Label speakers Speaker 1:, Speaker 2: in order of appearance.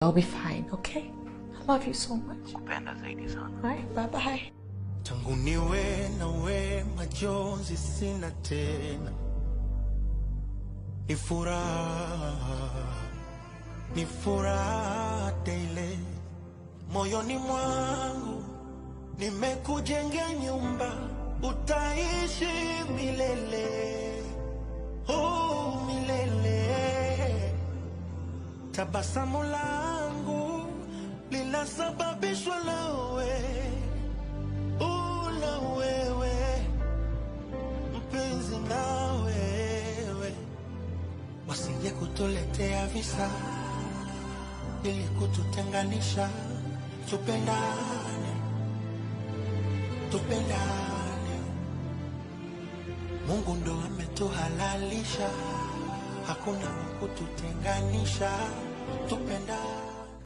Speaker 1: I'll be fine, okay? I love you so much.
Speaker 2: Kupenda zaidi sana.
Speaker 1: Alright, bye-bye.
Speaker 3: Tangu niwe nawe majonzi sina tena. Ni furaha tele. Moyoni mwangu nimekujengea nyumba, utaishi milele. Oh milele. Tabasamu langu linasababishwa nawe. Ula wewe mpenzi na wewe, wasije kutuletea visa ili kututenganisha. Tupendane, tupendane. Mungu ndo ametuhalalisha, hakuna kututenganisha. Tupendane.